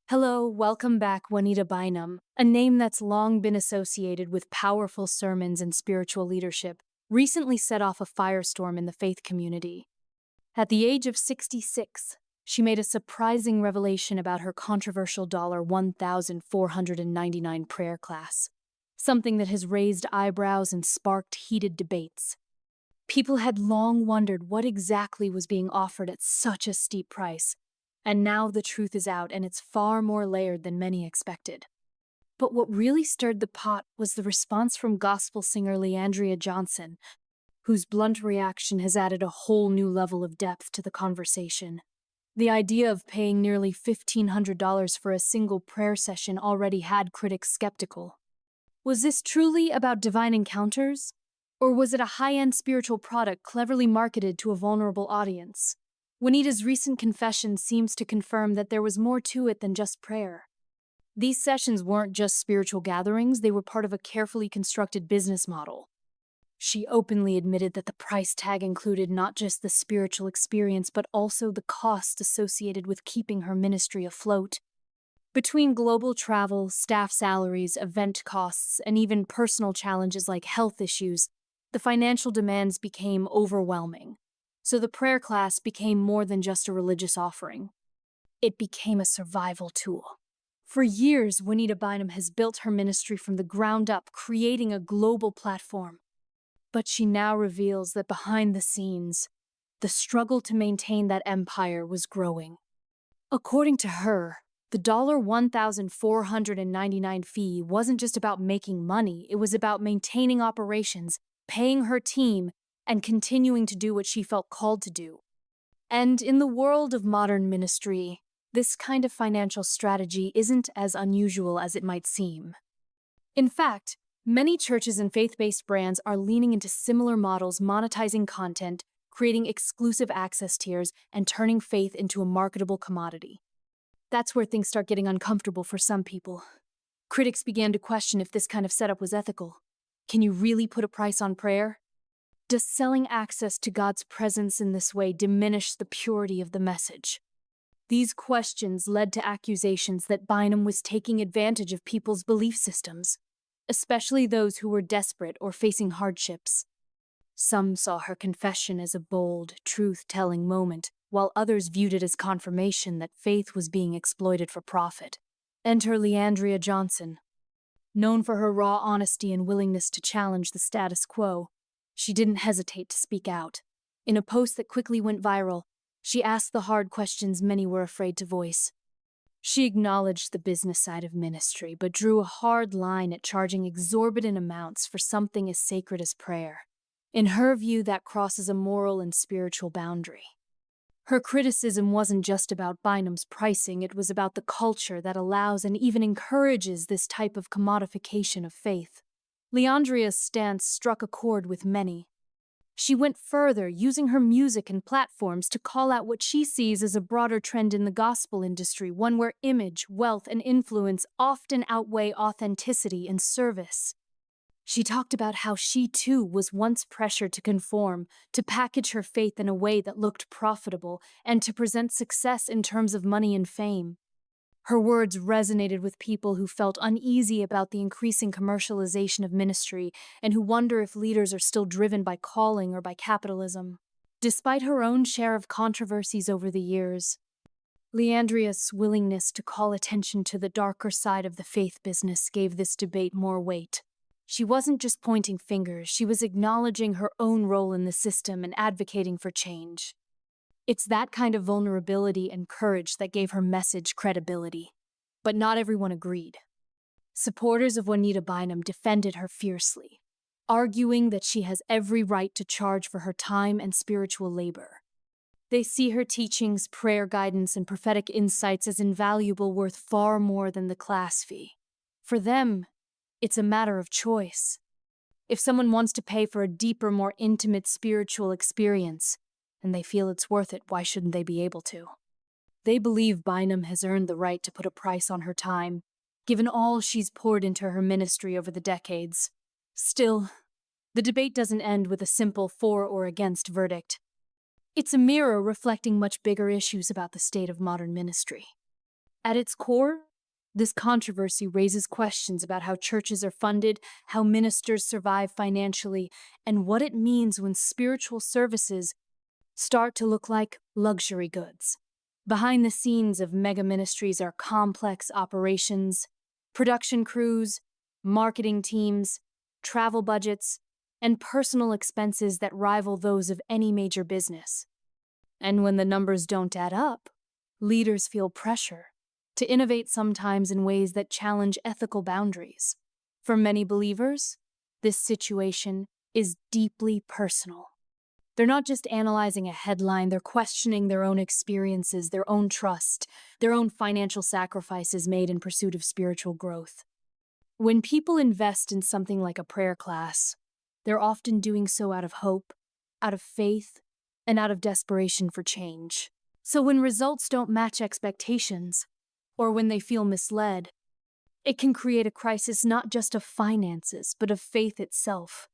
Hello, welcome back, Juanita Bynum, a name that's long been associated with powerful sermons and spiritual leadership, recently set off a firestorm in the faith community. At the age of 66, she made a surprising revelation about her controversial $1,499 prayer class, something that has raised eyebrows and sparked heated debates. People had long wondered what exactly was being offered at such a steep price. And now the truth is out, and it's far more layered than many expected. But what really stirred the pot was the response from gospel singer Leandrea Johnson, whose blunt reaction has added a whole new level of depth to the conversation. The idea of paying nearly $1,500 for a single prayer session already had critics skeptical. Was this truly about divine encounters? Or was it a high-end spiritual product cleverly marketed to a vulnerable audience? Juanita's recent confession seems to confirm that there was more to it than just prayer. These sessions weren't just spiritual gatherings, they were part of a carefully constructed business model. She openly admitted that the price tag included not just the spiritual experience, but also the cost associated with keeping her ministry afloat. Between global travel, staff salaries, event costs, and even personal challenges like health issues, the financial demands became overwhelming. So the prayer class became more than just a religious offering. It became a survival tool. For years, Juanita Bynum has built her ministry from the ground up, creating a global platform. But she now reveals that behind the scenes, the struggle to maintain that empire was growing. According to her, the $1,499 fee wasn't just about making money, it was about maintaining operations, paying her team, and continuing to do what she felt called to do. And in the world of modern ministry, this kind of financial strategy isn't as unusual as it might seem. In fact, many churches and faith-based brands are leaning into similar models, monetizing content, creating exclusive access tiers, and turning faith into a marketable commodity. That's where things start getting uncomfortable for some people. Critics began to question if this kind of setup was ethical. Can you really put a price on prayer? Does selling access to God's presence in this way diminish the purity of the message? These questions led to accusations that Bynum was taking advantage of people's belief systems, especially those who were desperate or facing hardships. Some saw her confession as a bold, truth-telling moment, while others viewed it as confirmation that faith was being exploited for profit. Enter Leandrea Johnson. Known for her raw honesty and willingness to challenge the status quo, she didn't hesitate to speak out. In a post that quickly went viral, she asked the hard questions many were afraid to voice. She acknowledged the business side of ministry, but drew a hard line at charging exorbitant amounts for something as sacred as prayer. In her view, that crosses a moral and spiritual boundary. Her criticism wasn't just about Bynum's pricing, it was about the culture that allows and even encourages this type of commodification of faith. Leandrea's stance struck a chord with many. She went further, using her music and platforms to call out what she sees as a broader trend in the gospel industry, one where image, wealth, and influence often outweigh authenticity and service. She talked about how she too was once pressured to conform, to package her faith in a way that looked profitable, and to present success in terms of money and fame. Her words resonated with people who felt uneasy about the increasing commercialization of ministry and who wonder if leaders are still driven by calling or by capitalism. Despite her own share of controversies over the years, Leandrea's willingness to call attention to the darker side of the faith business gave this debate more weight. She wasn't just pointing fingers, she was acknowledging her own role in the system and advocating for change. It's that kind of vulnerability and courage that gave her message credibility. But not everyone agreed. Supporters of Juanita Bynum defended her fiercely, arguing that she has every right to charge for her time and spiritual labor. They see her teachings, prayer guidance, and prophetic insights as invaluable, worth far more than the class fee. For them, it's a matter of choice. If someone wants to pay for a deeper, more intimate spiritual experience, and they feel it's worth it, why shouldn't they be able to? They believe Bynum has earned the right to put a price on her time, given all she's poured into her ministry over the decades. Still, the debate doesn't end with a simple for or against verdict. It's a mirror reflecting much bigger issues about the state of modern ministry. At its core, this controversy raises questions about how churches are funded, how ministers survive financially, and what it means when spiritual services start to look like luxury goods. Behind the scenes of mega ministries are complex operations, production crews, marketing teams, travel budgets, and personal expenses that rival those of any major business. And when the numbers don't add up, leaders feel pressure to innovate sometimes in ways that challenge ethical boundaries. For many believers, this situation is deeply personal. They're not just analyzing a headline, they're questioning their own experiences, their own trust, their own financial sacrifices made in pursuit of spiritual growth. When people invest in something like a prayer class, they're often doing so out of hope, out of faith, and out of desperation for change. So when results don't match expectations, or when they feel misled, it can create a crisis not just of finances, but of faith itself.